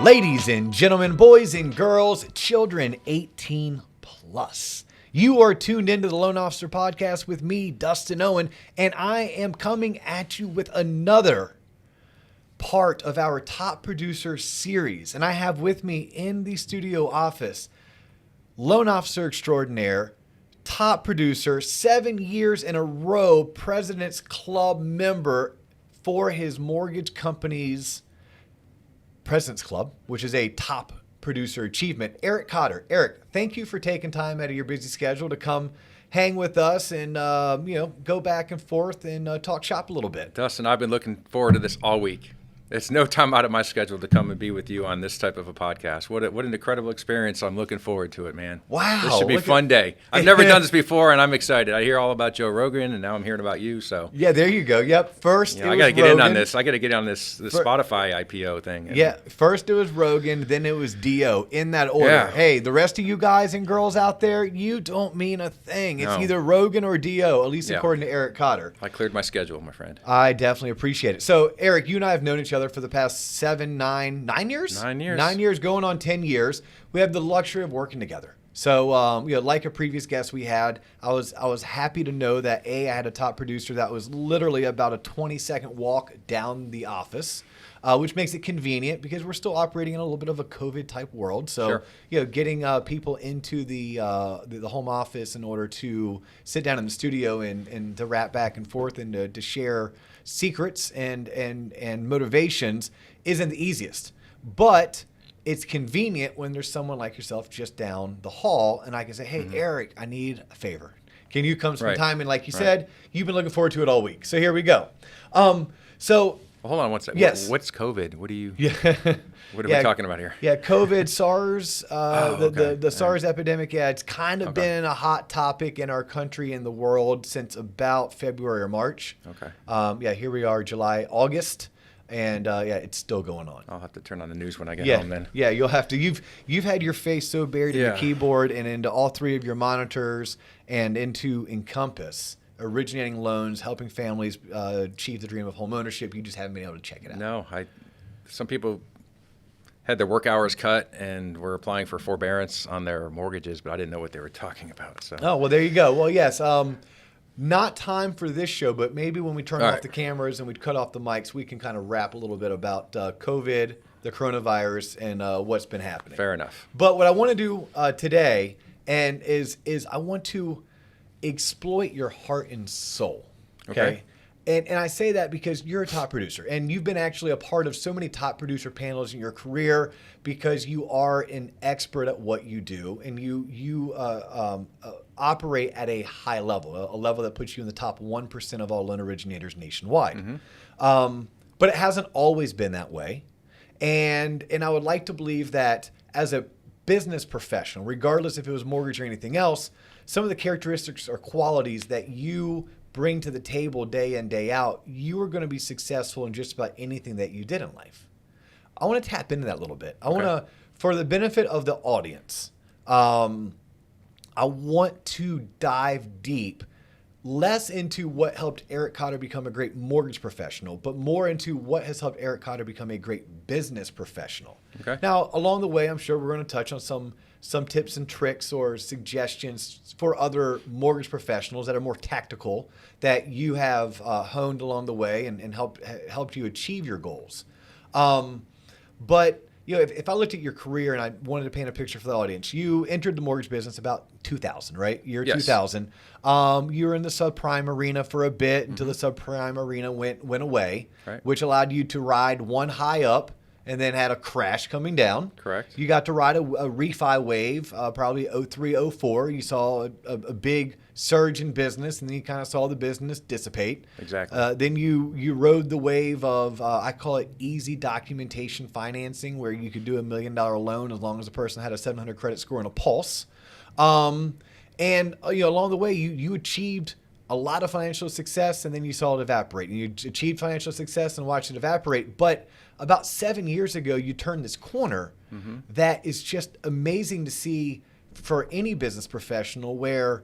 Ladies and gentlemen, boys and girls, children 18 plus. You are tuned into the Loan Officer Podcast with me, Dustin Owen, and I am coming at you with another part of our Top Producer series. And I have with me in the studio office, Loan Officer Extraordinaire, top producer, 7 years in a row, President's Club member for his mortgage company's President's Club, which is a top producer achievement, Eric Cotter. Eric, thank you for taking time out of your busy schedule to come hang with us and go back and forth and talk shop a little bit. Dustin, I've been looking forward to this all week. It's no time out of my schedule to come and be with you on this type of a podcast. What an incredible experience. I'm looking forward to it, man. Wow. This should be a fun day. I've never done this before, and I'm excited. I hear all about Joe Rogan, and now I'm hearing about you. So yeah, there you go. Yep. First, I got to get in on this. I got to get on this Spotify IPO thing. Yeah. First it was Rogan, then it was Dio, in that order. Yeah. Hey, the rest of you guys and girls out there, you don't mean a thing. It's either Rogan or Dio, at least according to Eric Cotter. I cleared my schedule, my friend. I definitely appreciate it. So, Eric, you and I have known each other for the past 9 years? 9 years. 9 years, going on 10 years. We have the luxury of working together. So, like a previous guest we had, I was happy to know that I had a top producer that was literally about a 20-second walk down the office, which makes it convenient because we're still operating in a little bit of a COVID-type world. So, sure. Getting people into the home office in order to sit down in the studio and to rap back and forth and to share secrets and motivations isn't the easiest. But it's convenient when there's someone like yourself just down the hall and I can say, hey, Eric, I need a favor. Can you come some time? And like you said, you've been looking forward to it all week. So here we go. Well, hold on one second. Yes. What's COVID? What are you? Yeah. What are we talking about here? Yeah, COVID, SARS, Okay. the SARS epidemic. Yeah, it's kind of been a hot topic in our country and the world since about February or March. Okay. Here we are, July, August. And it's still going on. I'll have to turn on the news when I get home then. Yeah, you'll have to. You've had your face so buried in your keyboard and into all three of your monitors and into Encompass, originating loans, helping families achieve the dream of home ownership. You just haven't been able to check it out. No, some people had their work hours cut and were applying for forbearance on their mortgages, but I didn't know what they were talking about. So. Oh, well, there you go. Well, yes. Not time for this show, but maybe when we turn off the cameras and we cut off the mics, we can kind of rap a little bit about COVID, the coronavirus, and what's been happening. Fair enough. But what I want to do today is I want to exploit your heart and soul. Okay. And I say that because you're a top producer, and you've been actually a part of so many top producer panels in your career because you are an expert at what you do, and you operate at a high level, a level that puts you in the top 1% of all loan originators nationwide. But it hasn't always been that way, and I would like to believe that as a business professional, regardless if it was mortgage or anything else, some of the characteristics or qualities that you bring to the table day in, day out, you are going to be successful in just about anything that you did in life. I want to tap into that a little bit. I want to, for the benefit of the audience, I want to dive deep, less into what helped Eric Cotter become a great mortgage professional, but more into what has helped Eric Cotter become a great business professional. Okay. Now, along the way, I'm sure we're going to touch on some tips and tricks or suggestions for other mortgage professionals that are more tactical that you have honed along the way and helped you achieve your goals. But if I looked at your career and I wanted to paint a picture for the audience, you entered the mortgage business about 2000, right? Year 2000. You were in the subprime arena for a bit until the subprime arena went away, which allowed you to ride one high up and then had a crash coming down. Correct. You got to ride a refi wave, probably 03, 04. You saw a big surge in business, and then you kind of saw the business dissipate. Exactly. Then you rode the wave of, I call it easy documentation financing, where you could do $1 million loan as long as the person had a 700 credit score and a pulse. And along the way, you achieved a lot of financial success, and then you saw it evaporate. And you achieved financial success and watched it evaporate. But about 7 years ago, you turned this corner that is just amazing to see for any business professional, where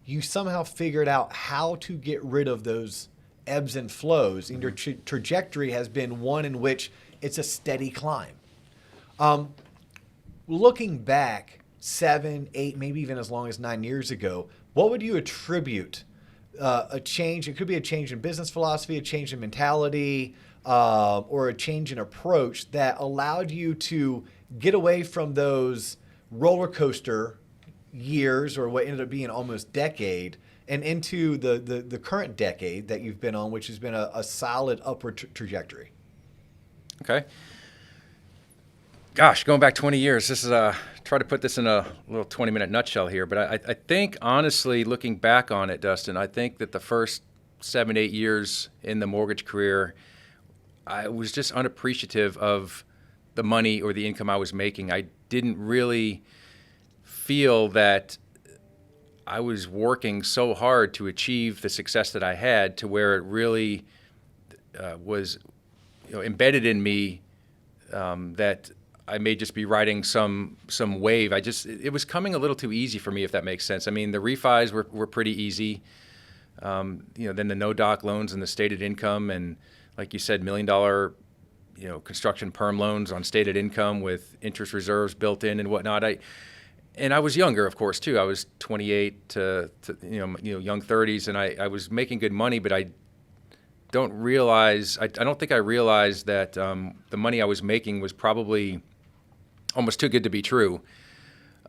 you somehow figured out how to get rid of those ebbs and flows. And your trajectory has been one in which it's a steady climb. Looking back 7, 8, maybe even as long as 9 years ago, what would you attribute a change? It could be a change in business philosophy, a change in mentality, or a change in approach that allowed you to get away from those roller coaster years, or what ended up being almost decade, and into the current decade that you've been on, which has been a solid upward trajectory. Okay. Gosh, going back 20 years, this is try to put this in a little 20-minute nutshell here, but I think, honestly, looking back on it, Dustin, I think that the first 7, 8 years in the mortgage career, I was just unappreciative of the money or the income I was making. I didn't really feel that I was working so hard to achieve the success that I had, to where it really was embedded in me that I may just be riding some wave. It was coming a little too easy for me, if that makes sense. I mean, the refis were pretty easy. Then the no-doc loans and the stated income, and like you said, $1 million, construction perm loans on stated income with interest reserves built in and whatnot. I was younger, of course, too. I was 28 to young 30s, and I was making good money, but I don't think I realized that the money I was making was probably almost too good to be true.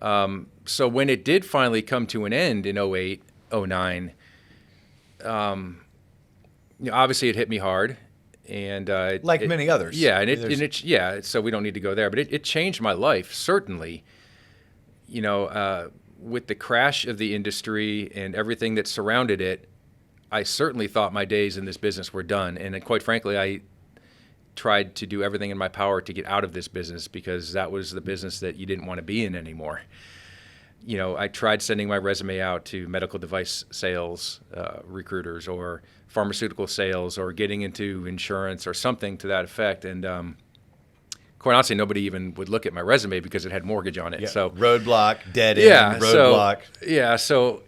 So when it did finally come to an end in 08, 09, obviously it hit me hard. And like many others. Yeah, so we don't need to go there. But it changed my life, certainly. With the crash of the industry and everything that surrounded it, I certainly thought my days in this business were done. And quite frankly, I tried to do everything in my power to get out of this business, because that was the business that you didn't want to be in anymore. I tried sending my resume out to medical device sales recruiters, or pharmaceutical sales, or getting into insurance or something to that effect. And quite honestly, nobody even would look at my resume because it had mortgage on it. Yeah. So roadblock, dead end, roadblock. So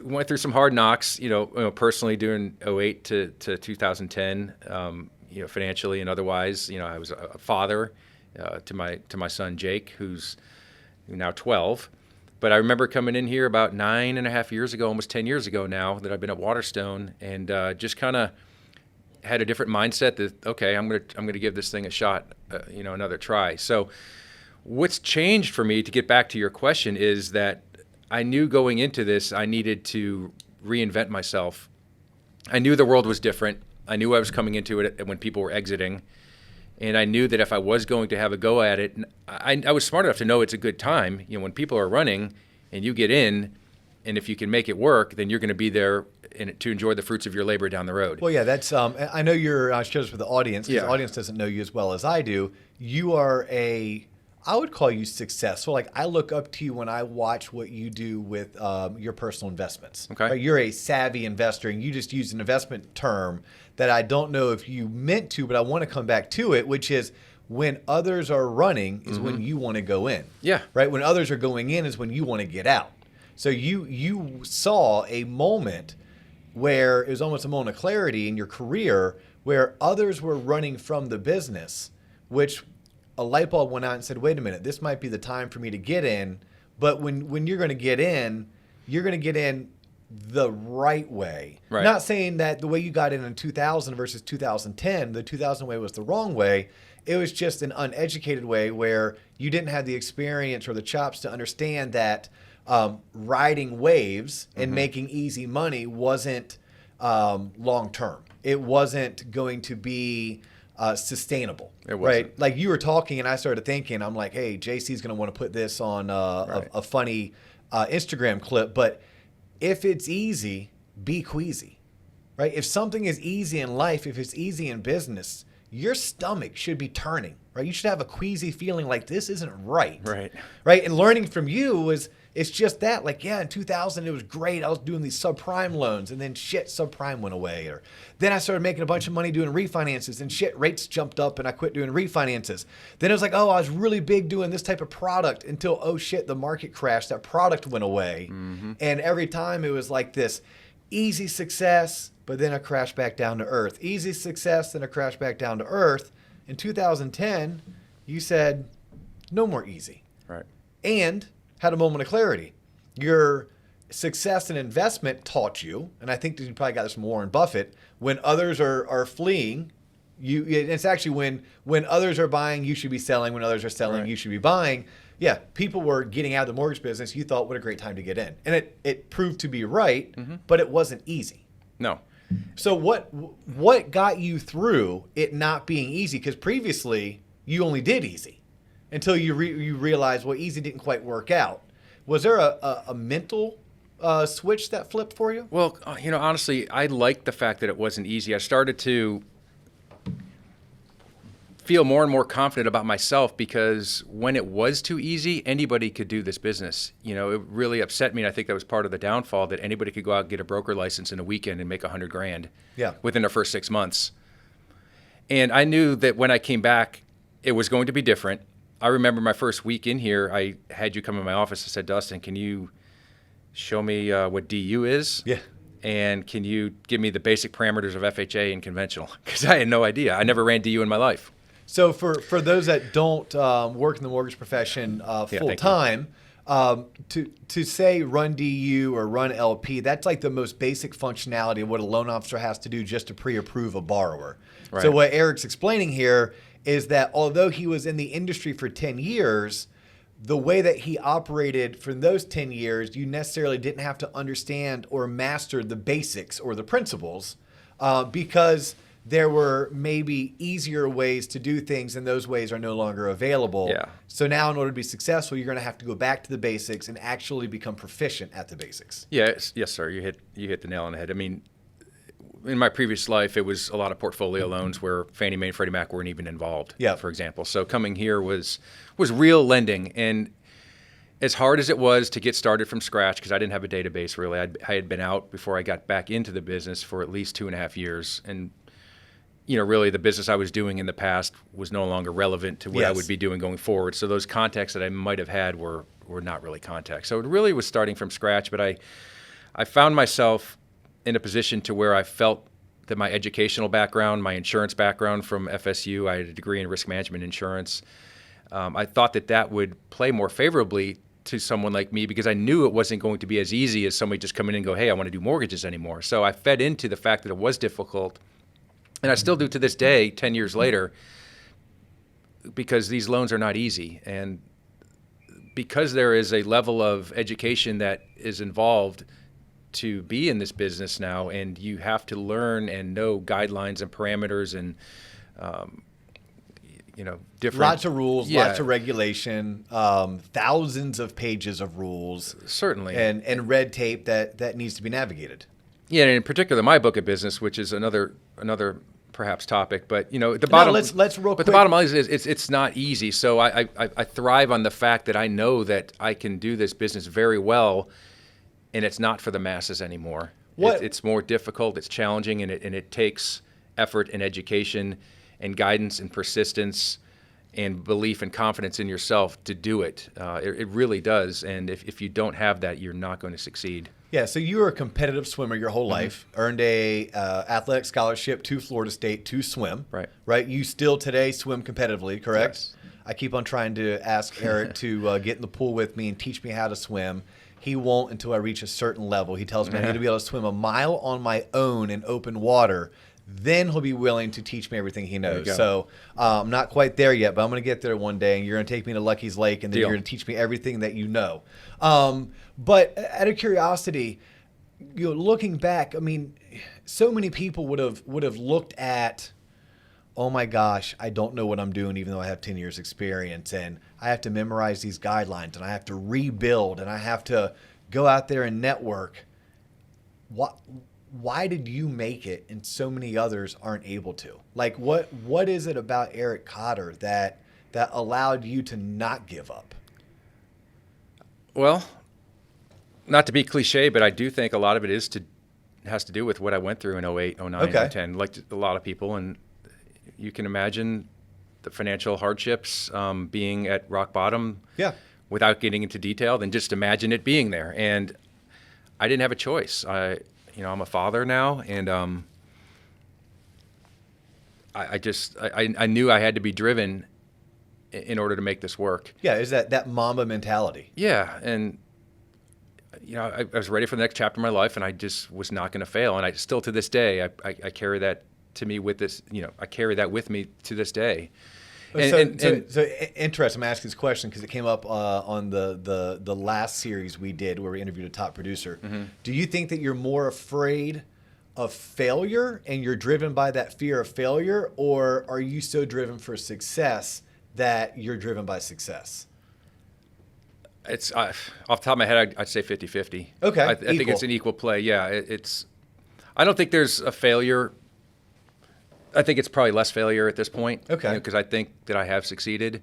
went through some hard knocks, personally during 08 to 2010, financially and otherwise. I was a father to my son Jake, who's now 12. But I remember coming in here about 9.5 years ago, almost 10 years ago now, that I've been at Waterstone, and just kind of had a different mindset that, okay, I'm gonna give this thing a shot, another try. So what's changed for me, to get back to your question, is that I knew going into this I needed to reinvent myself. I knew the world was different. I knew I was coming into it when people were exiting. And I knew that if I was going to have a go at it, I was smart enough to know it's a good time. When people are running and you get in, and if you can make it work, then you're going to be there to enjoy the fruits of your labor down the road. Well, yeah, that's. I know I share this with the audience, because the audience doesn't know you as well as I do. You are I would call you successful. Like, I look up to you when I watch what you do with your personal investments. Okay. Right? You're a savvy investor, and you just use an investment term that I don't know if you meant to, but I want to come back to it, which is, when others are running is when you want to go in. Yeah. Right? When others are going in is when you want to get out. So you saw a moment where it was almost a moment of clarity in your career, where others were running from the business, which a light bulb went out and said, wait a minute, this might be the time for me to get in. But when you're going to get in, you're going to get in the right way. Right. Not saying that the way you got in 2000 versus 2010, the 2000 way was the wrong way. It was just an uneducated way, where you didn't have the experience or the chops to understand that riding waves and making easy money wasn't long term. It wasn't going to be sustainable. It wasn't. Right? Like, you were talking and I started thinking, I'm like, hey, JC's going to want to put this on a funny Instagram clip. But if it's easy, be queasy. Right? If something is easy in life, if it's easy in business, your stomach should be turning. Right? You should have a queasy feeling like this isn't right. Right. Right? And learning from you it's just that, like, yeah, in 2000, it was great. I was doing these subprime loans, and then subprime went away. Or then I started making a bunch of money doing refinances, and rates jumped up, and I quit doing refinances. Then it was like, oh, I was really big doing this type of product until, the market crashed. That product went away. And every time it was like this easy success, but then a crash back down to earth. Easy success, then a crash back down to earth. In 2010, you said, no more easy. Right. And had a moment of clarity. Your success in investment taught you, and I think that you probably got this from Warren Buffett, when others are fleeing, it's actually when others are buying, you should be selling. When others are selling, you should be buying. Yeah, people were getting out of the mortgage business. You thought, what a great time to get in. And it proved to be right, but it wasn't easy. No. So what got you through it not being easy? Because previously, you only did easy until you realized, well, easy didn't quite work out. Was there a mental switch that flipped for you? Well, honestly, I liked the fact that it wasn't easy. I started to feel more and more confident about myself because when it was too easy, anybody could do this business. It really upset me, and I think that was part of the downfall, that anybody could go out and get a broker license in a weekend and make $100,000 within their first 6 months. And I knew that when I came back, it was going to be different. I remember my first week in here, I had you come in my office and said, Dustin, can you show me what DU is? Yeah. And can you give me the basic parameters of FHA and conventional? Because I had no idea. I never ran DU in my life. So for those that don't work in the mortgage profession full time, to say run DU or run LP, that's like the most basic functionality of what a loan officer has to do just to pre-approve a borrower. Right. So what Eric's explaining here is that although he was in the industry for 10 years, the way that he operated for those 10 years, you necessarily didn't have to understand or master the basics or the principles because there were maybe easier ways to do things, and those ways are no longer available. Yeah. So now, in order to be successful, you're going to have to go back to the basics and actually become proficient at the basics. Yes, sir. You hit the nail on the head. I mean, in my previous life, it was a lot of portfolio loans where Fannie Mae and Freddie Mac weren't even involved. Yeah. For example, so coming here was real lending, and as hard as it was to get started from scratch, because I didn't have a database really. I had been out before I got back into the business for at least 2.5 years, and really the business I was doing in the past was no longer relevant to what I would be doing going forward. So those contacts that I might have had were not really contacts. So it really was starting from scratch, but I found myself in a position to where I felt that my educational background, my insurance background from FSU, I had a degree in risk management insurance. I thought that would play more favorably to someone like me because I knew it wasn't going to be as easy as somebody just come in and go, hey, I want to do mortgages anymore. So I fed into the fact that it was difficult. And I still do to this day, 10 years later, because these loans are not easy. And because there is a level of education that is involved to be in this business now, and you have to learn and know guidelines and parameters and, different... Lots of rules, lots of regulation, thousands of pages of rules. Certainly. And red tape that needs to be navigated. Yeah, and in particular, my book of business, which is another perhaps topic, but the bottom. Let's real quick. But the bottom line is it's not easy. So I thrive on the fact that I know that I can do this business very well, and it's not for the masses anymore. It's more difficult. It's challenging, and it takes effort and education, and guidance and persistence, and belief and confidence in yourself to do it. It really does. And if you don't have that, you're not going to succeed. Yeah, so you were a competitive swimmer your whole life, earned a athletic scholarship to Florida State to swim. Right. You still today swim competitively, correct? Yes. I keep on trying to ask Eric to get in the pool with me and teach me how to swim. He won't until I reach a certain level. He tells me I need to be able to swim a mile on my own in open water. Then he'll be willing to teach me everything he knows. So I'm not quite there yet, but I'm going to get there one day, and you're going to take me to Lucky's Lake, and then you're going to teach me everything that you know. But out of curiosity, looking back, I mean, so many people would have looked at, oh my gosh, I don't know what I'm doing, even though I have 10 years experience, and I have to memorize these guidelines, and I have to rebuild, and I have to go out there and network. Why did you make it and so many others aren't able to? Like, what is it about Eric Cotter that allowed you to not give up? Well, not to be cliche, but I do think a lot of it has to do with what I went through in 08, 09, 2010, like a lot of people. And you can imagine the financial hardships, being at rock bottom without getting into detail, then just imagine it being there. And I didn't have a choice. I'm a father now, and I knew I had to be driven in order to make this work. Yeah, is that Mamba mentality. Yeah, and I was ready for the next chapter of my life, and I just was not going to fail. And I still, to this day, I carry that to me with this. I carry that with me to this day. So interesting. I'm asking this question because it came up on the last series we did where we interviewed a top producer. Mm-hmm. Do you think that you're more afraid of failure and you're driven by that fear of failure, or are you so driven for success that you're driven by success? It's off the top of my head, I'd say 50-50. Okay, I think it's an equal play. Yeah, I don't think there's a failure. I think it's probably less failure at this point. Okay. Because I think that I have succeeded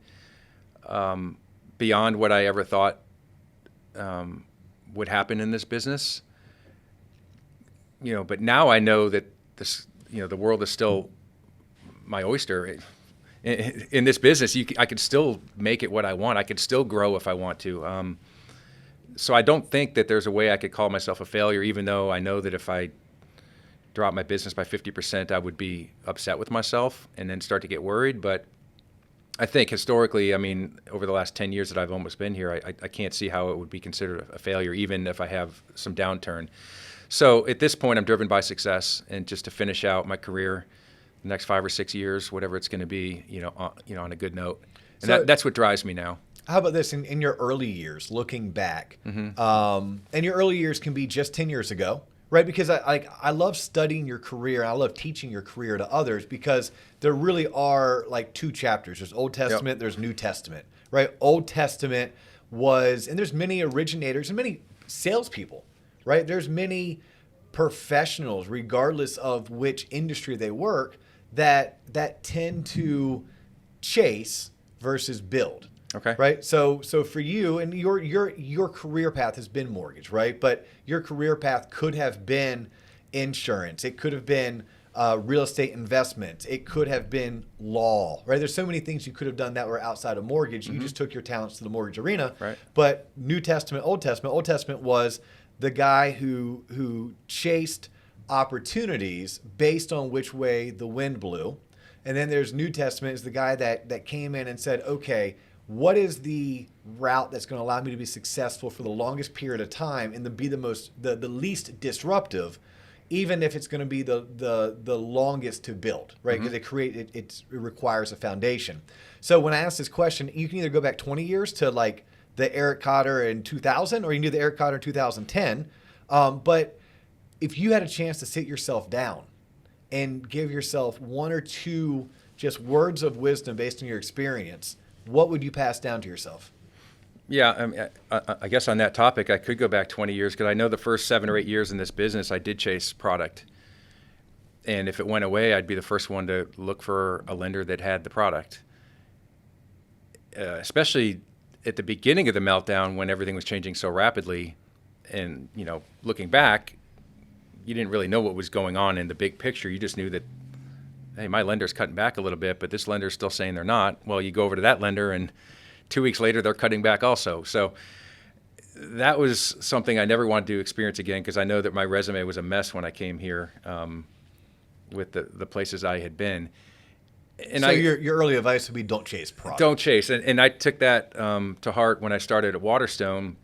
beyond what I ever thought would happen in this business. But now I know that this, the world is still my oyster. In this business, I could still make it what I want. I could still grow if I want to. So I don't think that there's a way I could call myself a failure, even though I know that if I drop my business by 50%, I would be upset with myself and then start to get worried. But I think historically, over the last 10 years that I've almost been here, I can't see how it would be considered a failure, even if I have some downturn. So at this point, I'm driven by success and just to finish out my career, the next 5 or 6 years, whatever it's going to be, on a good note. And So- that's what drives me now. How about this in your early years, looking back, and your early years can be just 10 years ago, right? Because I love studying your career. And I love teaching your career to others because there really are like two chapters. There's Old Testament, there's New Testament, right? Old Testament and there's many originators and many salespeople, right? There's many professionals, regardless of which industry they work, that tend to chase versus build. Okay. Right. So for you, and your career path has been mortgage, right? But your career path could have been insurance. It could have been real estate investment. It could have been law, right? There's so many things you could have done that were outside of mortgage. You just took your talents to the mortgage arena. Right. But New Testament, Old Testament. Old Testament was the guy who chased opportunities based on which way the wind blew. And then there's New Testament is the guy that came in and said, okay, what is the route that's going to allow me to be successful for the longest period of time and to be the least disruptive, even if it's going to be the longest to build, right? Because it requires a foundation. So when I ask this question, you can either go back 20 years to like the Eric Cotter in 2000, or you can do the Eric Cotter in 2010. But if you had a chance to sit yourself down and give yourself one or two just words of wisdom based on your experience, what would you pass down to yourself? Yeah, I guess on that topic, I could go back 20 years because I know the first 7 or 8 years in this business, I did chase product. And if it went away, I'd be the first one to look for a lender that had the product. Especially at the beginning of the meltdown when everything was changing so rapidly. And, looking back, you didn't really know what was going on in the big picture. You just knew that, hey, my lender's cutting back a little bit, but this lender's still saying they're not. Well, you go over to that lender, and 2 weeks later, they're cutting back also. So that was something I never wanted to experience again because I know that my resume was a mess when I came here with the places I had been. And so your early advice would be don't chase product. Don't chase. And I took that to heart when I started at Waterstone.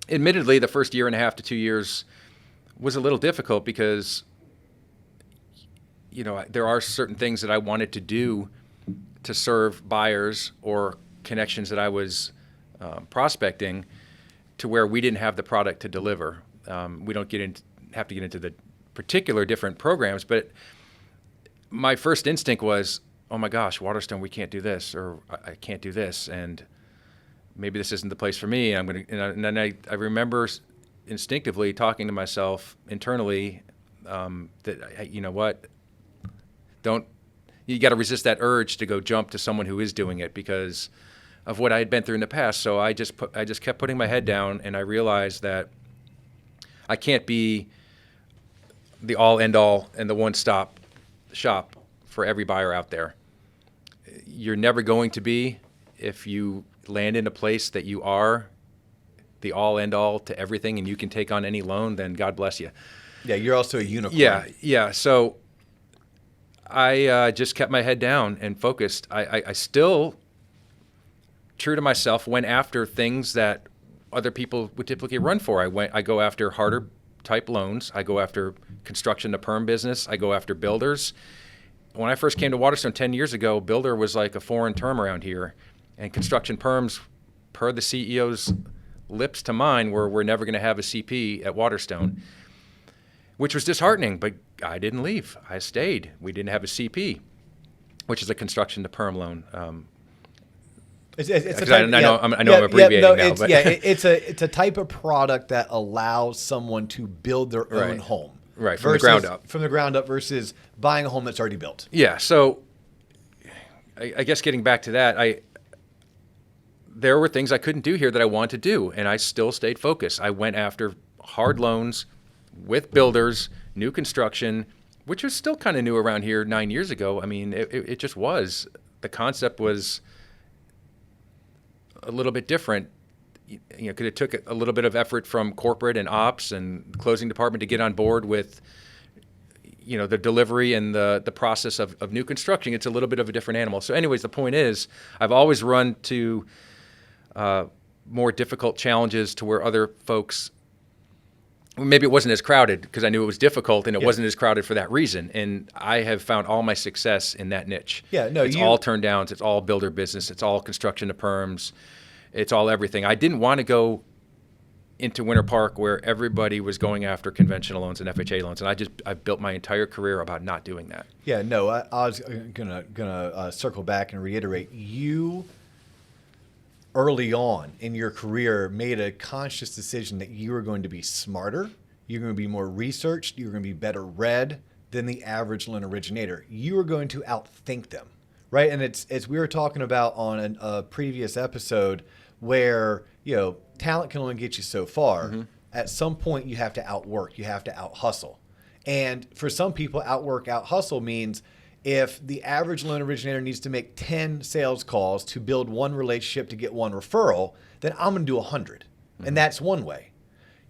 Admittedly, the first year and a half to 2 years was a little difficult because there are certain things that I wanted to do to serve buyers or connections that I was prospecting to where we didn't have the product to deliver. We don't have to get into the particular different programs, but my first instinct was, oh my gosh, Waterstone, we can't do this, or I can't do this, and maybe this isn't the place for me. And then I remember instinctively talking to myself internally that, you know what, you got to resist that urge to go jump to someone who is doing it because of what I had been through in the past. So I just kept putting my head down, and I realized that I can't be the all end all and the one stop shop for every buyer out there. You're never going to be if you land in a place that you are the all end all to everything and you can take on any loan, then God bless you. Yeah, you're also a unicorn. Yeah. So I just kept my head down and focused. I still true to myself, went after things that other people would typically run for. I go after harder type loans. I go after construction to perm business. I go after builders. When I first came to Waterstone 10 years ago, builder was like a foreign term around here. And construction perms, per the CEO's lips to mine, we're never going to have a CP at Waterstone, which was disheartening, but I didn't leave. I stayed. We didn't have a CP, which is a construction to perm loan. It's a type, I know I'm abbreviating now. But. It's a type of product that allows someone to build their own home. Right, from the ground up. From the ground up versus buying a home that's already built. Yeah, so I guess getting back to that, there were things I couldn't do here that I wanted to do, and I still stayed focused. I went after hard loans with builders, new construction, which was still kind of new around here 9 years ago. I mean, it just was. The concept was a little bit different, because it took a little bit of effort from corporate and ops and closing department to get on board with, the delivery and the process of new construction. It's a little bit of a different animal. So anyways, the point is, I've always run to more difficult challenges to where other folks, maybe it wasn't as crowded because I knew it was difficult, and it wasn't as crowded for that reason. And I have found all my success in that niche. Yeah, no, it's all turn downs. It's all builder business. It's all construction to perms. It's all everything. I didn't want to go into Winter Park where everybody was going after conventional loans and FHA loans, and I built my entire career about not doing that. Yeah, no, I was gonna circle back and reiterate. You early on in your career made a conscious decision that you were going to be smarter, you're going to be more researched, you're going to be better read than the average loan originator. You were going to outthink them, right? And it's as we were talking about on a previous episode where, talent can only get you so far. Mm-hmm. At some point, you have to outwork, you have to out-hustle. And for some people, outwork, out-hustle means if the average loan originator needs to make 10 sales calls to build one relationship to get one referral, then I'm going to do 100. Mm-hmm. And that's one way.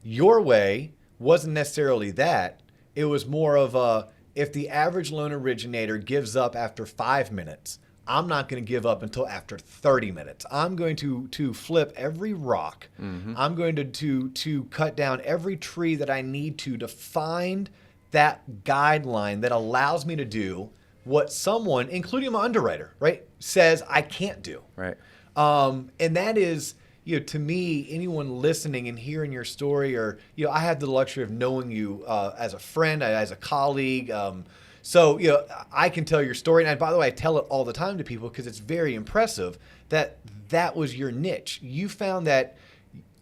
Your way wasn't necessarily that. It was more of if the average loan originator gives up after 5 minutes, I'm not going to give up until after 30 minutes. I'm going to flip every rock. Mm-hmm. I'm going to cut down every tree that I need to find that guideline that allows me to do what someone, including my underwriter, right, says I can't do. Right. And that is, to me, anyone listening and hearing your story, or, I had the luxury of knowing you as a friend, as a colleague. So, I can tell your story. And by the way, I tell it all the time to people because it's very impressive that was your niche. You found that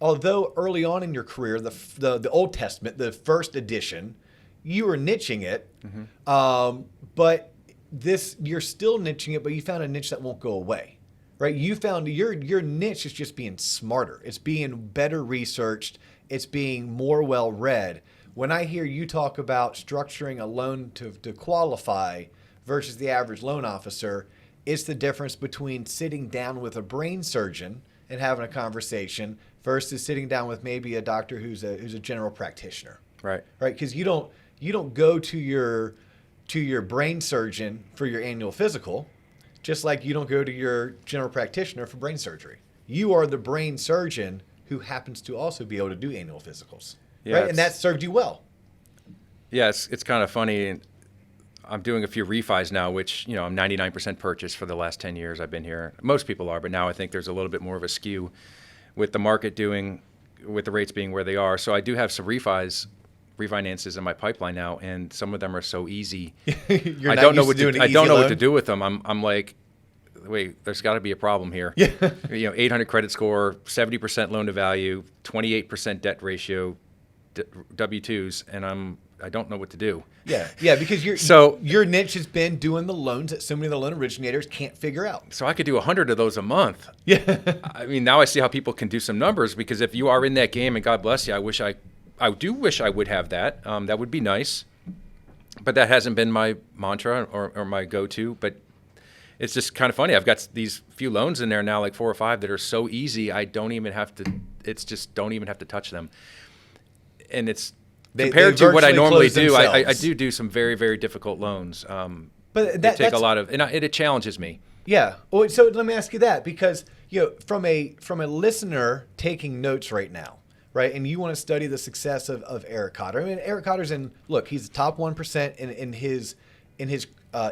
although early on in your career, the Old Testament, the first edition, you were niching it, mm-hmm. But you're still niching it, but you found a niche that won't go away, right? You found your niche is just being smarter. It's being better researched. It's being more well-read. When I hear you talk about structuring a loan to qualify versus the average loan officer, it's the difference between sitting down with a brain surgeon and having a conversation versus sitting down with maybe a doctor who's a general practitioner. Right. Right? Because you don't go to your brain surgeon for your annual physical, just like you don't go to your general practitioner for brain surgery. You are the brain surgeon who happens to also be able to do annual physicals. Yeah, right? And that served you well. Yeah, it's kind of funny. I'm doing a few refis now, which, I'm 99% purchase for the last 10 years I've been here. Most people are, but now I think there's a little bit more of a skew with the market with the rates being where they are. So I do have some refinances in my pipeline now, and some of them are so easy. I don't know what to do with them. I'm like, wait, there's got to be a problem here. Yeah. 800 credit score, 70% loan to value, 28% debt ratio, W-2s, and I don't know what to do. Yeah, because your niche has been doing the loans that so many of the loan originators can't figure out. So I could do 100 of those a month. Yeah. I mean, now I see how people can do some numbers, because if you are in that game, and God bless you, I do wish I would have that. That would be nice, but that hasn't been my mantra or my go-to. But it's just kind of funny. I've got these few loans in there now, like 4 or 5, that are so easy. I don't even have to. It's just don't even have to touch them. And it's compared to what I normally do. I do some very, very difficult loans. But they take a lot of, and it challenges me. Yeah. Well, so let me ask you that, because from a listener taking notes right now, right, and you want to study the success of Eric Cotter. I mean, Eric Cotter's he's the top 1% in his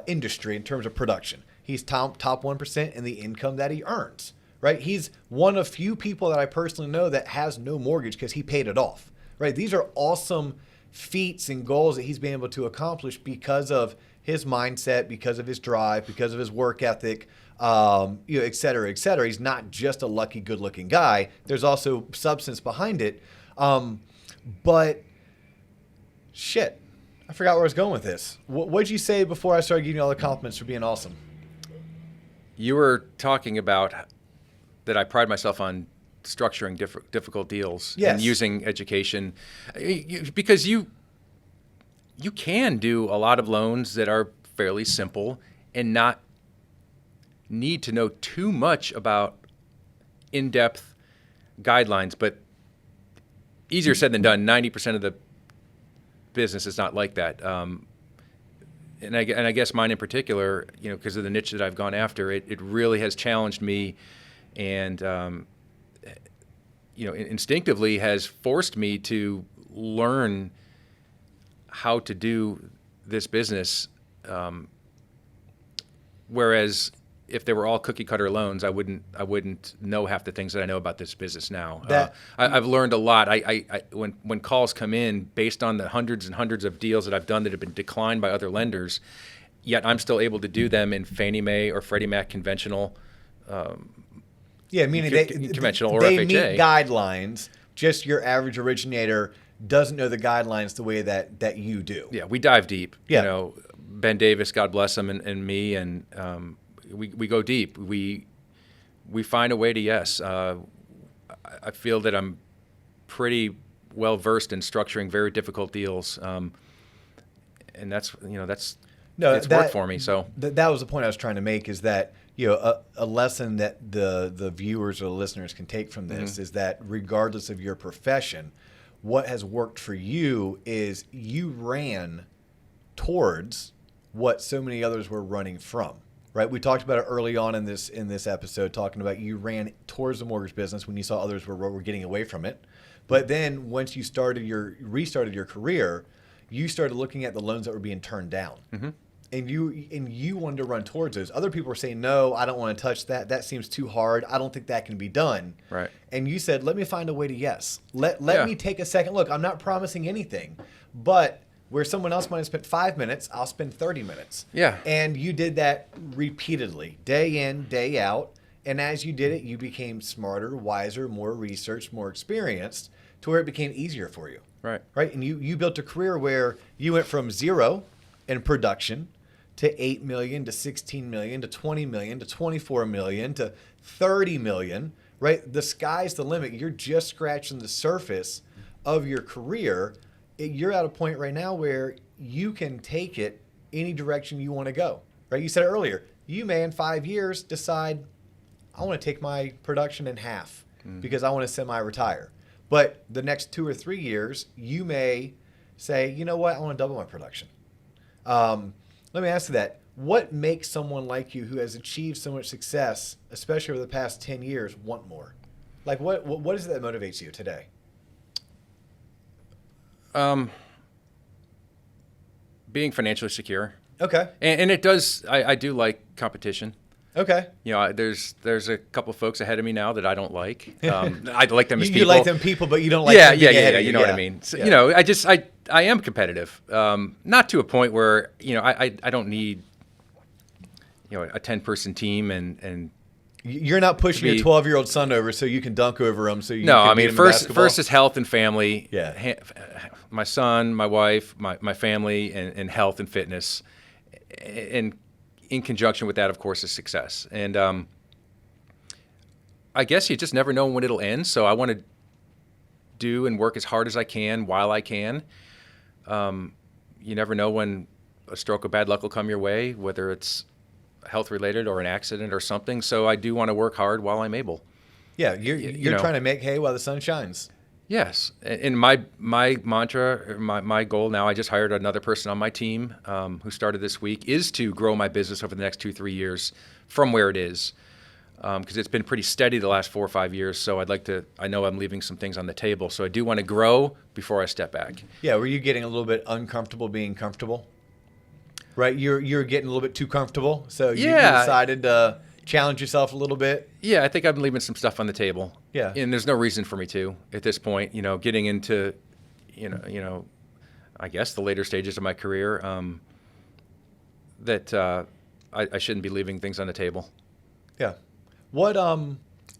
industry in terms of production. He's top 1% in the income that he earns. Right. He's one of few people that I personally know that has no mortgage because he paid it off. Right. These are awesome feats and goals that he's been able to accomplish because of his mindset, because of his drive, because of his work ethic, et cetera, et cetera. He's not just a lucky, good-looking guy. There's also substance behind it. But shit, I forgot where I was going with this. What'd you say before I started giving you all the compliments for being awesome? You were talking about that I pride myself on structuring difficult deals and using education, because you can do a lot of loans that are fairly simple and not need to know too much about in-depth guidelines, but easier said than done. 90% of the business is not like that. And I guess mine in particular, because of the niche that I've gone after, it really has challenged me, and instinctively has forced me to learn how to do this business. Whereas if they were all cookie cutter loans, I wouldn't know half the things that I know about this business now. I've learned a lot. When calls come in based on the hundreds and hundreds of deals that I've done that have been declined by other lenders, yet I'm still able to do them in Fannie Mae or Freddie Mac conventional. Meaning conventional or they FHA. meet guidelines. Just your average originator doesn't know the guidelines the way that you do. Yeah, we dive deep. Yeah. Ben Davis, God bless him, and me, and we go deep. We find a way to yes. I feel that I'm pretty well versed in structuring very difficult deals, and that's it's worked for me. So that was the point I was trying to make, is that a lesson that the viewers or the listeners can take from this is that regardless of your profession, what has worked for you is you ran towards what so many others were running from. Right? We talked about it early on in this episode, talking about you ran towards the mortgage business when you saw others were getting away from it. But then once you restarted your career, you started looking at the loans that were being turned down. Mm-hmm. And you wanted to run towards those. Other people were saying, no, I don't want to touch that. That seems too hard. I don't think that can be done. Right. And you said, let me find a way to yes. Let me take a second look. I'm not promising anything, but where someone else might have spent 5 minutes, I'll spend 30 minutes. Yeah. And you did that repeatedly, day in, day out. And as you did it, you became smarter, wiser, more researched, more experienced, to where it became easier for you. Right. Right. And you built a career where you went from 0 in production to 8 million to 16 million to 20 million to 24 million to 30 million. Right. The sky's the limit. You're just scratching the surface of your career. You're at a point right now where you can take it any direction you want to go. Right. You said it earlier. You may in 5 years decide, I want to take my production in half because I want to semi-retire. But the next 2 or 3 years, you may say, you know what, I want to double my production. Let me ask you that. What makes someone like you who has achieved so much success, especially over the past 10 years, want more? Like what is it that motivates you today? Being financially secure. Okay. And it does, I do like competition. Okay. There's a couple of folks ahead of me now that I don't like. I like them as people. You like them people, but you don't like them yeah. ahead of You know what I mean? So, I am competitive. Not to a point where, I don't need, a 10-person team and you're not pushing your 12-year-old son over so you can dunk over him. So you no, can I mean, first is health and family. Yeah. My son, my wife, my family, and health and fitness. And in conjunction with that, of course, is success. And I guess you just never know when it'll end. So I want to do and work as hard as I can while I can. You never know when a stroke of bad luck will come your way, whether it's health-related or an accident or something. So I do want to work hard while I'm able. Yeah, you're trying to make hay while the sun shines. Yes, and my mantra, my goal now, I just hired another person on my team who started this week, is to grow my business over the next 2-3 years from where it is, because it's been pretty steady the last 4 or 5 years. So I know I'm leaving some things on the table. So I do want to grow before I step back. Yeah, were you getting a little bit uncomfortable being comfortable? Right, you're getting a little bit too comfortable, so you decided to challenge yourself a little bit. Yeah, I think I'm leaving some stuff on the table. Yeah, and there's no reason for me to at this point. Getting into, I guess the later stages of my career, that I shouldn't be leaving things on the table. Yeah. What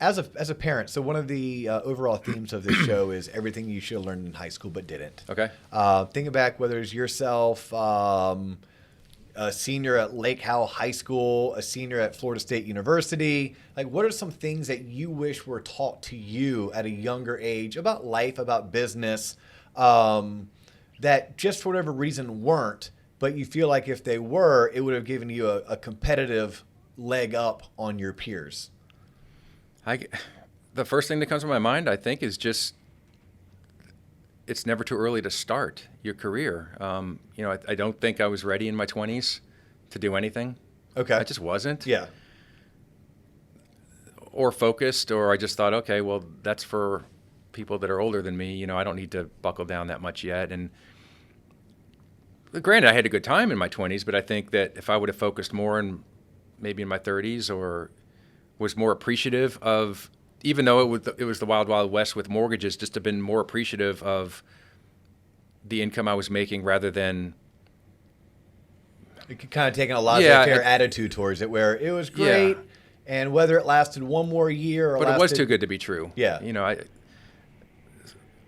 as a parent, so one of the overall themes of this show is everything you should have learned in high school but didn't. Okay. Thinking back, whether it's yourself, a senior at Lake Howell High School, a senior at Florida State University, like what are some things that you wish were taught to you at a younger age about life, about business, that just for whatever reason weren't, but you feel like if they were, it would have given you a competitive leg up on your peers? The first thing that comes to my mind, I think, is just it's never too early to start your career. I don't think I was ready in my 20s to do anything. Okay. I just wasn't. Yeah. Or focused, or I just thought, okay, well, that's for people that are older than me. I don't need to buckle down that much yet. And granted, I had a good time in my 20s, but I think that if I would have focused more maybe in my 30s, or was more appreciative of, even though it was the wild, wild west with mortgages, just have been more appreciative of the income I was making rather than... You could kind of taking a laissez-faire attitude towards it, where it was great, and whether it lasted one more year or But it was too good to be true. Yeah.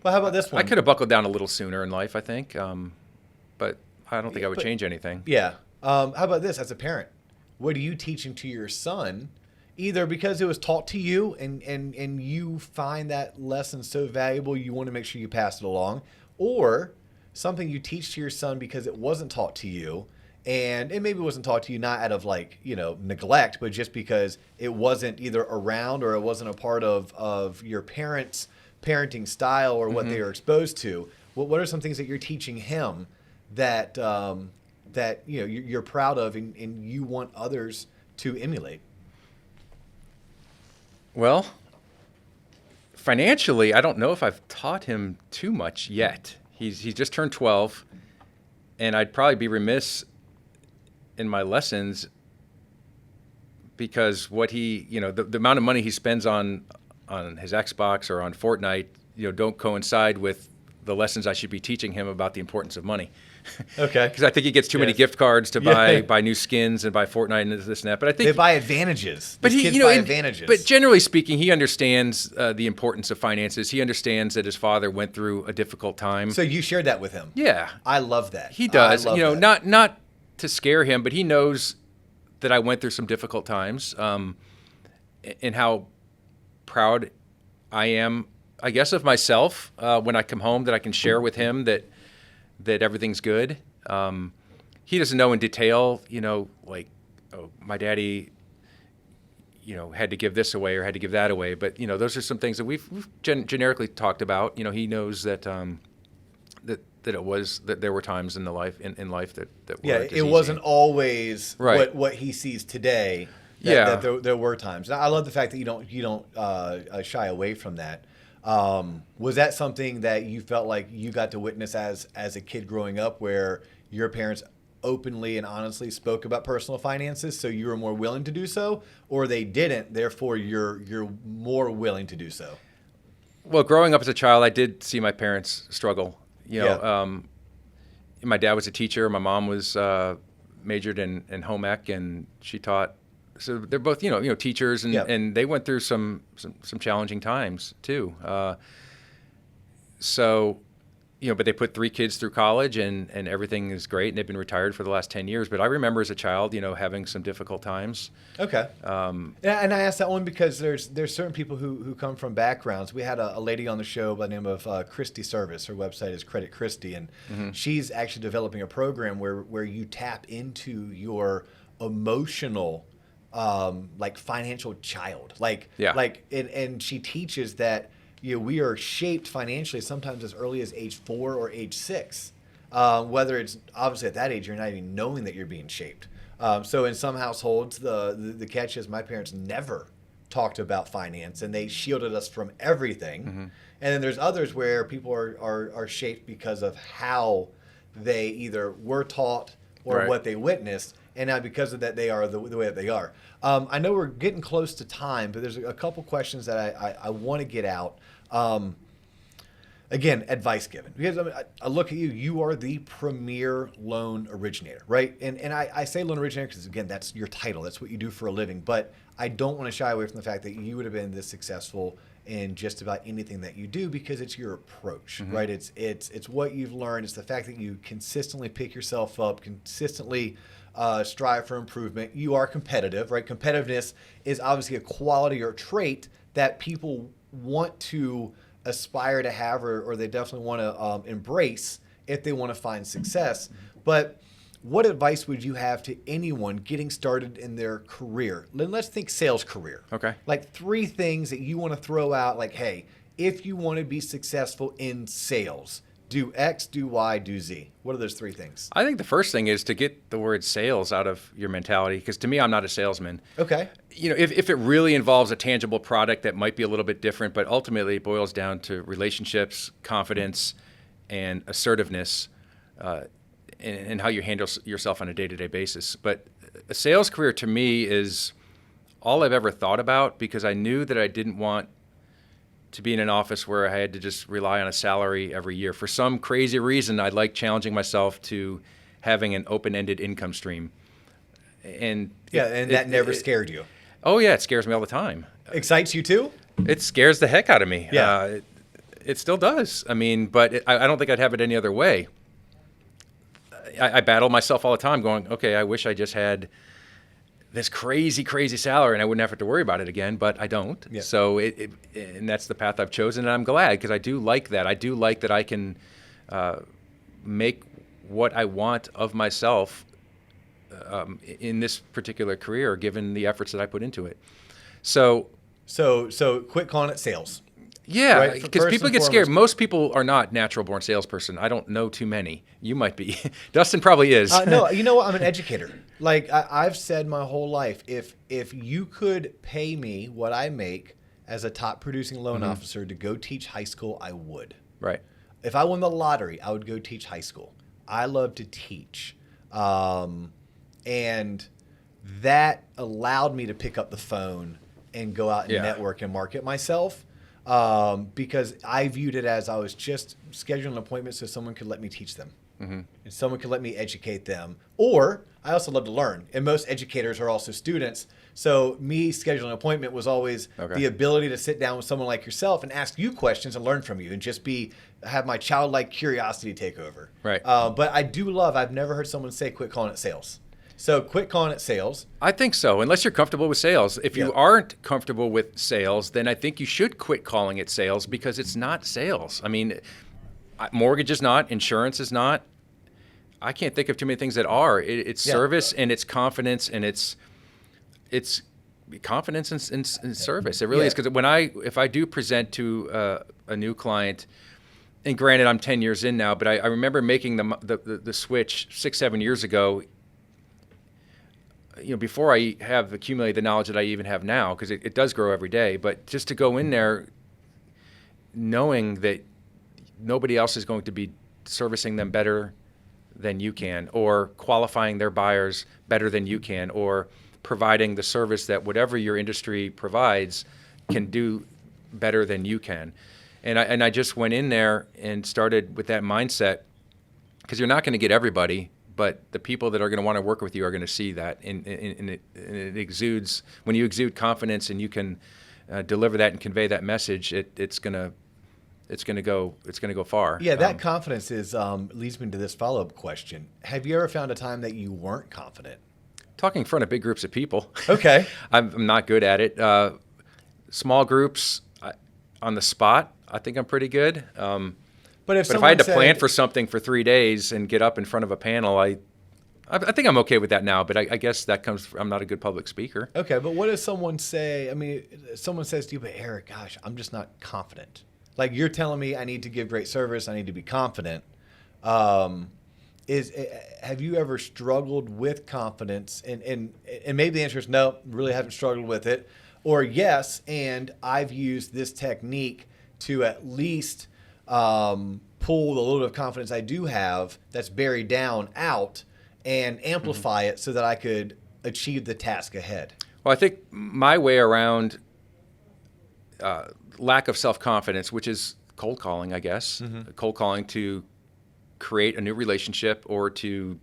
Well, how about this one? I could have buckled down a little sooner in life, I think, but I don't think I would change anything. Yeah. How about this as a parent? What are you teaching to your son? Either because it was taught to you and you find that lesson so valuable you want to make sure you pass it along, or something you teach to your son because it wasn't taught to you, and it maybe wasn't taught to you not out of neglect, but just because it wasn't either around or it wasn't a part of your parents' parenting style or what they were exposed to. What are some things that you're teaching him that you're proud of and you want others to emulate? Well, financially, I don't know if I've taught him too much yet. He's just turned 12, and I'd probably be remiss in my lessons because what the amount of money he spends on his Xbox or on Fortnite, don't coincide with the lessons I should be teaching him about the importance of money. Okay. Because I think he gets too many gift cards to buy new skins and buy Fortnite and this and that. But I think they buy advantages. But kids buy advantages. But generally speaking, he understands the importance of finances. He understands that his father went through a difficult time. So you shared that with him. Yeah, I love that. He does. That. Not to scare him, but he knows that I went through some difficult times, and how proud I am, I guess, of myself when I come home, that I can share with him that everything's good. He doesn't know in detail, my daddy, had to give this away or had to give that away. But, those are some things that we've generically talked about. He knows that that there were times in life that were it wasn't always right. what he sees today. That there were times. And I love the fact that you don't shy away from that. Was that something that you felt like you got to witness as a kid growing up, where your parents openly and honestly spoke about personal finances, so you were more willing to do so, or they didn't, therefore you're more willing to do so? Well, growing up as a child, I did see my parents struggle. My dad was a teacher. My mom was majored in home ec, and she taught. So they're both, teachers, and they went through some challenging times too. But they put 3 kids through college, and everything is great, and they've been retired for the last 10 years. But I remember as a child, having some difficult times. Okay. And I asked that one because there's certain people who come from backgrounds. We had a lady on the show by the name of Christy Service. Her website is Credit Christy, and she's actually developing a program where you tap into your emotional financial child. And she teaches that we are shaped financially sometimes as early as age 4 or age 6. Whether it's obviously at that age, you're not even knowing that you're being shaped. So in some households, the catch is my parents never talked about finance and they shielded us from everything. Mm-hmm. And then there's others where people are shaped because of how they either were taught or what they witnessed. And now because of that, they are the way that they are. I know we're getting close to time, but there's a couple questions that I want to get out. Again, advice given. Because I look at you, you are the premier loan originator, right? And I say loan originator because, again, that's your title. That's what you do for a living. But I don't want to shy away from the fact that you would have been this successful in just about anything that you do because it's your approach, mm-hmm. right? It's what you've learned. It's the fact that you consistently pick yourself up, consistently strive for improvement. You are competitive, right? Competitiveness is obviously a quality or trait that people want to aspire to have or they definitely want to embrace if they want to find success. But what advice would you have to anyone getting started in their career? Let's think sales career. Okay. Like 3 things that you want to throw out like, hey, if you want to be successful in sales, do X, do Y, do Z. What are those 3 things? I think the first thing is to get the word sales out of your mentality, because to me, I'm not a salesman. Okay. If it really involves a tangible product, that might be a little bit different, but ultimately it boils down to relationships, confidence, and assertiveness, and how you handle yourself on a day-to-day basis. But a sales career to me is all I've ever thought about, because I knew that I didn't want to be in an office where I had to just rely on a salary every year. For some crazy reason, I like challenging myself to having an open-ended income stream. And that never scared you. Oh yeah, it scares me all the time. Excites you too? It scares the heck out of me. Yeah. It still does. I mean, but I don't think I'd have it any other way. I battle myself all the time going, okay, I wish I just had this crazy, crazy salary and I wouldn't have to worry about it again, but I don't. Yeah. So and that's the path I've chosen, and I'm glad, because I do like that. I do like that I can make what I want of myself in this particular career, given the efforts that I put into it. So quit calling it sales. Yeah, because people get scared. Most people are not natural-born salesperson. I don't know too many. You might be. Dustin probably is. No, you know what? I'm an educator. Like I've said my whole life, if you could pay me what I make as a top producing loan mm-hmm. officer to go teach high school, I would. Right. If I won the lottery, I would go teach high school. I love to teach. And that allowed me to pick up the phone and go out and network and market myself. Because I viewed it as I was just scheduling an appointment so someone could let me teach them. Mm-hmm. And someone could let me educate them. Or I also love to learn. And most educators are also students. So me scheduling an appointment was always the ability to sit down with someone like yourself and ask you questions and learn from you and just have my childlike curiosity take over. Right. But I've never heard someone say quit calling it sales. So quit calling it sales. I think so, unless you're comfortable with sales. If you aren't comfortable with sales, then I think you should quit calling it sales, because it's not sales. I mean, mortgage is not, insurance is not. I can't think of too many things that are. It's service and it's confidence, and it's confidence in service. It really is, because if I do present to a new client, and granted I'm 10 years in now, but I remember making the switch 6-7 years ago. Before I have accumulated the knowledge that I even have now, because it does grow every day, but just to go in there knowing that nobody else is going to be servicing them better than you can, or qualifying their buyers better than you can, or providing the service that whatever your industry provides can do better than you can. And I just went in there and started with that mindset, because you're not going to get everybody, but the people that are going to want to work with you are going to see that, and it exudes. When you exude confidence and you can deliver that and convey that message, it's going to go far. Yeah, that confidence leads me to this follow-up question. Have you ever found a time that you weren't confident? Talking in front of big groups of people. Okay. I'm not good at it. Small groups, on the spot, I think I'm pretty good. But if I had to plan for something for 3 days and get up in front of a panel, I think I'm okay with that now, but I guess that comes from, I'm not a good public speaker. Okay, but what if someone someone says to you, but Eric, gosh, I'm just not confident. Like you're telling me I need to give great service, I need to be confident. Have you ever struggled with confidence? And maybe the answer is no, really haven't struggled with it. Or yes, and I've used this technique to at least pull the little bit of confidence I do have that's buried down out and amplify it so that I could achieve the task ahead. Well, I think my way around lack of self-confidence, which is cold calling, I guess, cold calling to create a new relationship or to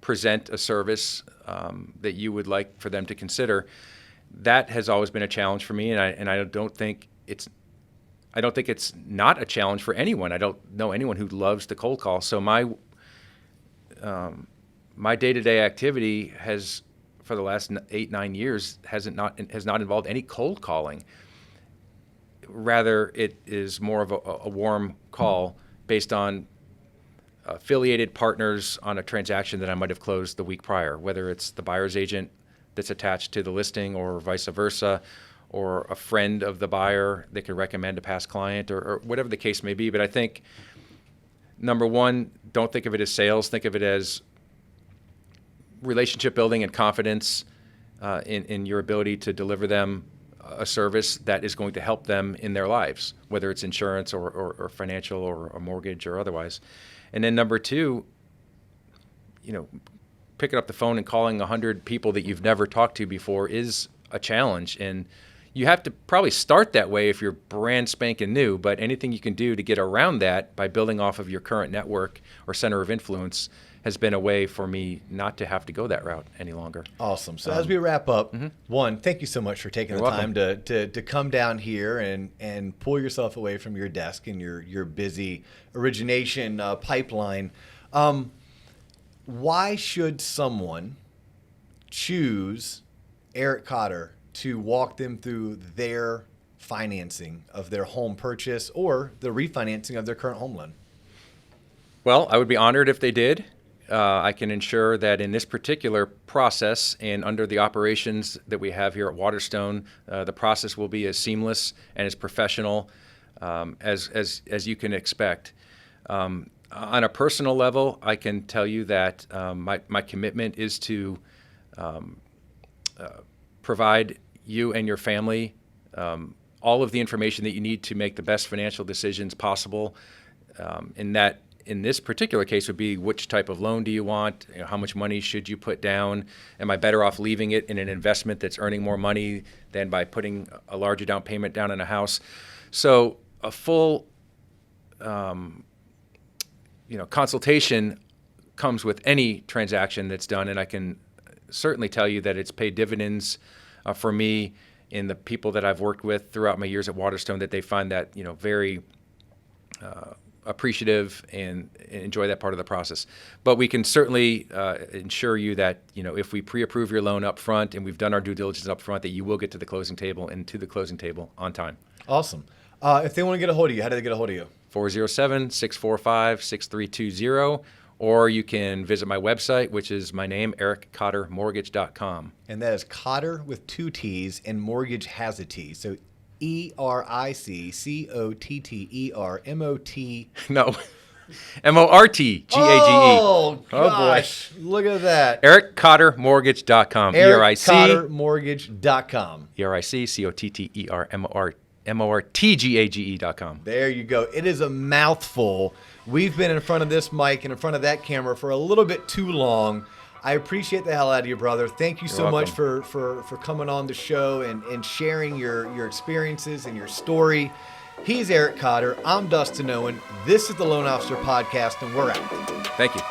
present a service that you would like for them to consider, that has always been a challenge for me, and I don't think it's not a challenge for anyone. I don't know anyone who loves to cold call. So my day-to-day activity has, for the last 8-9 years, has not involved any cold calling. Rather, it is more of a warm call based on affiliated partners on a transaction that I might have closed the week prior, whether it's the buyer's agent that's attached to the listing or vice versa, or a friend of the buyer that could recommend a past client, or whatever the case may be. But I think, number one, don't think of it as sales. Think of it as relationship building and confidence in your ability to deliver them a service that is going to help them in their lives, whether it's insurance or financial or a mortgage or otherwise. And then number two, picking up the phone and calling 100 people that you've never talked to before is a challenge. And you have to probably start that way if you're brand spanking new, but anything you can do to get around that by building off of your current network or center of influence has been a way for me not to have to go that route any longer. Awesome. So as we wrap up, one, thank you so much for taking the time to come down here and pull yourself away from your desk and your busy origination pipeline. Why should someone choose Eric Cotter to walk them through their financing of their home purchase or the refinancing of their current home loan? Well, I would be honored if they did. I can ensure that in this particular process and under the operations that we have here at Waterstone, the process will be as seamless and as professional as you can expect. On a personal level, I can tell you that my commitment is to provide you and your family all of the information that you need to make the best financial decisions possible. In this particular case would be which type of loan do you want? How much money should you put down? Am I better off leaving it in an investment that's earning more money than by putting a larger down payment down in a house? So a full consultation comes with any transaction that's done, and I can certainly tell you that it's paid dividends for me in the people that I've worked with throughout my years at Waterstone, that they find that very appreciative and enjoy that part of the process. But we can certainly ensure you that if we pre-approve your loan up front and we've done our due diligence up front, that you will get to the closing table and to the closing table on time. Awesome. If they want to get a hold of you, how do they get a hold of you? 407-645-6320, or you can visit my website, which is my name, ericcottermortgage.com. And that is Cotter with 2 T's, and mortgage has a T. So ERICCOTTERMOT. No. MORTGAGE. Oh, gosh. Boy. Look at that. ericcottermortgage.com. ericcottermortgage.com. ERICCOTTERMORTGAGE.com. There you go. It is a mouthful. We've been in front of this mic and in front of that camera for a little bit too long. I appreciate the hell out of you, brother. Thank you so much for coming on the show and sharing your experiences and your story. He's Eric Cotter. I'm Dustin Owen. This is the Loan Officer Podcast, and we're out. Thank you.